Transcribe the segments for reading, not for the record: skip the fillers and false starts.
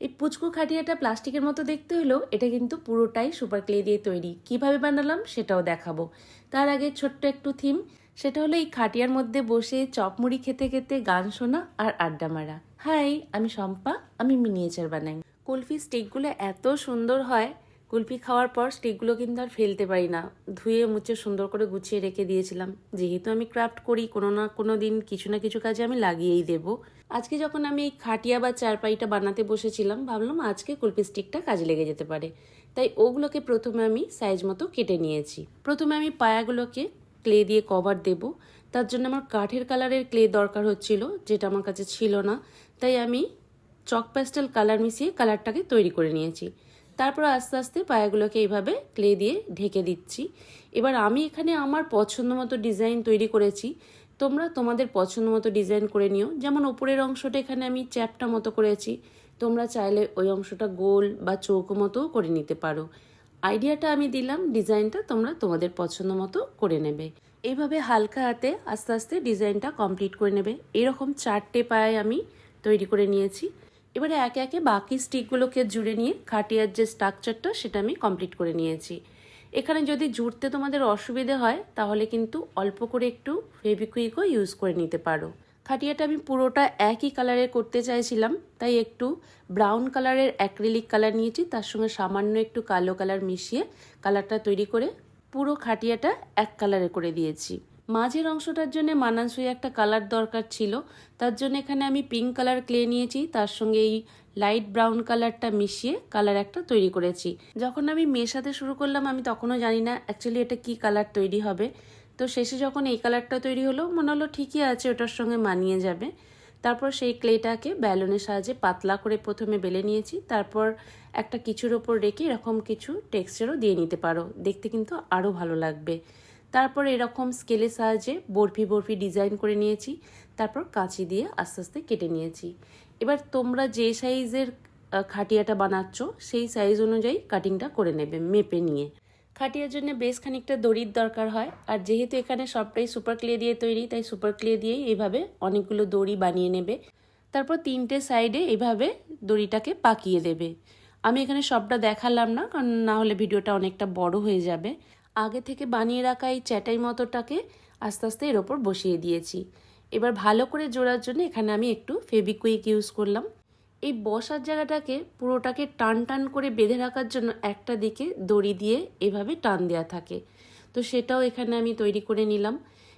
এই পুচকু খাটিয়াটা প্লাস্টিকের মতো দেখতে হলেও এটা কিন্তু পুরোটাই সুপার ক্লে দিয়ে তৈরি। কিভাবে বানালাম সেটাও দেখাবো। তার আগে ছোট্ট একটু থিম, সেটা হলো এই খাটিয়ার মধ্যে বসে চপমুড়ি খেতে খেতে গান শোনা আর আড্ডা মারা। হাই, আমি শম্পা, আমি মিনিয়েচার বানাই। কুলফি স্টিকগুলো এত সুন্দর হয়, কুলফি খাওয়ার পর স্টিকগুলো কিন্তু আর ফেলতে পারি না। ধুয়ে মুছে সুন্দর করে গুছিয়ে রেখে দিয়েছিলাম। যেহেতু আমি ক্রাফট করি, কোনো না কোনো দিন কিছু না কিছু কাজে আমি লাগিয়েই দেবো। আজকে যখন আমি এই খাটিয়া বা চারপাইটা বানাতে বসেছিলাম, ভাবলাম আজকে কুলফি স্টিকটা কাজে লেগে যেতে পারে। তাই ওগুলোকে প্রথমে আমি সাইজ মতো কেটে নিয়েছি। প্রথমে আমি পায়াগুলোকে ক্লে দিয়ে কভার দেব। তার জন্য আমার কাঠের কালারের ক্লে দরকার হচ্ছিল, যেটা আমার কাছে ছিল না। তাই আমি চক প্যাস্টেল কালার মিশিয়ে কালারটাকে তৈরি করে নিয়েছি। তারপর আস্তে আস্তে পায়াগুলোকে এইভাবে ক্লে দিয়ে ঢেকে দিচ্ছি। এবার আমি এখানে আমার পছন্দ মতো ডিজাইন তৈরি করেছি। তোমরা তোমাদের পছন্দ মতো ডিজাইন করে নিও। যেমন ওপরের অংশটা এখানে আমি চ্যাপটা মতো করেছি, তোমরা চাইলে ওই অংশটা গোল বা চৌকো মতো করে নিতে পারো। আইডিয়াটা আমি দিলাম, ডিজাইনটা তোমরা তোমাদের পছন্দ মতো করে নেবে। এইভাবে হালকা হাতে আস্তে আস্তে ডিজাইনটা কমপ্লিট করে নেবে। এরকম 4টে পায়ে আমি তৈরি করে নিয়েছি। এবারে একে একে বাকি স্টিকগুলোকে জুড়ে নিয়ে খাটিয়ার যে স্ট্রাকচারটা সেটা আমি কমপ্লিট করে নিয়েছি। এখানে যদি জুড়তে তোমাদের অসুবিধে হয় তাহলে কিন্তু অল্প করে একটু ফেভিকুইকও ইউজ করে নিতে পারো। খাটিয়াটা আমি পুরোটা একই কালারের করতে চাইছিলাম, তাই একটু ব্রাউন কালারের অ্যাক্রিলিক কালার নিয়েছি, তার সঙ্গে সামান্য একটু কালো কালার মিশিয়ে কালারটা তৈরি করে পুরো খাটিয়াটা এক কালারে করে দিয়েছি। মাঝের অংশটার জন্য মানানসই একটা কালার দরকার ছিল, তার জন্য এখানে আমি পিঙ্ক কালার ক্লে নিয়েছি, তার সঙ্গে এই লাইট ব্রাউন কালারটা মিশিয়ে কালার একটা তৈরি করেছি। যখন আমি মেশাতে শুরু করলাম আমি তখনও জানি না অ্যাকচুয়ালি এটা কি কালার তৈরি হবে। তো শেষে যখন এই কালারটা তৈরি হলো মনে হলো ঠিকই আছে, ওটার সঙ্গে মানিয়ে যাবে। তারপর সেই ক্লেটাকে ব্যালনের সাহায্যে পাতলা করে প্রথমে বেলে নিয়েছি, তারপর একটা কিছুর ওপর রেখে এরকম কিছু টেক্সচারও দিয়ে নিতে পারো, দেখতে কিন্তু আরও ভালো লাগবে। তারপর এরকম স্কেলের সাহায্যে বরফি বরফি ডিজাইন করে নিয়েছি, তারপর কাঁচি দিয়ে আস্তে আস্তে কেটে নিয়েছি। এবার তোমরা যে সাইজের খাটিয়াটা বানাচ্ছ সেই সাইজ অনুযায়ী কাটিংটা করে নেবে মেপে নিয়ে। খাটিয়ার জন্য বেশ খানিকটা দড়ির দরকার হয়, আর যেহেতু এখানে সবটাই সুপার ক্লে দিয়ে তৈরি তাই সুপার ক্লে দিয়েই এইভাবে অনেকগুলো দড়ি বানিয়ে নেবে। তারপর 3টে সাইডে এইভাবে দড়িটাকে পাকিয়ে দেবে। আমি এখানে সবটা দেখালাম না, কারণ না হলে ভিডিওটা অনেকটা বড় হয়ে যাবে। আগে থেকে বানিয়ে রাখা এই চ্যাটাই মতোটাকে আস্তে আস্তে এর ওপর বসিয়ে দিয়েছি। এবার ভালো করে জোড়ার জন্য এখানে আমি একটু ফেভিকুইক ইউজ করলাম। এই বসার জায়গাটাকে পুরোটাকে টান টান করে বেঁধে রাখার জন্য একটা দিকে দড়ি দিয়ে এভাবে টান দেওয়া থাকে, তো সেটাও এখানে আমি তৈরি করে নিলাম।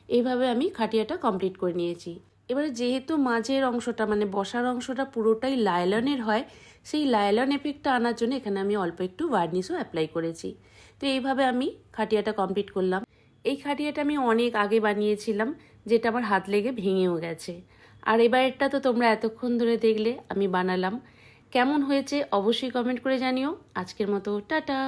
এইভাবে আমি খাটিয়াটা কমপ্লিট করে নিয়েছি। এবারে যেহেতু মাঝের অংশটা মানে বসার অংশটা পুরোটাই লাইলনের হয়, সেই লাইলন এফেক্টটা আনার জন্য এখানে আমি অল্প একটু ভার্নিশও অ্যাপ্লাই করেছি। তো এইভাবে আমি খাটিয়াটা কমপ্লিট করলাম। এই খাটিয়াটা আমি অনেক আগে বানিয়েছিলাম, যেটা আমার হাত লেগে ভেঙেও গেছে। আর এবারেরটা তো তোমরা এতক্ষণ ধরে দেখলে আমি বানালাম। কেমন হয়েছে অবশ্যই কমেন্ট করে জানিও। আজকের মতো টাটা।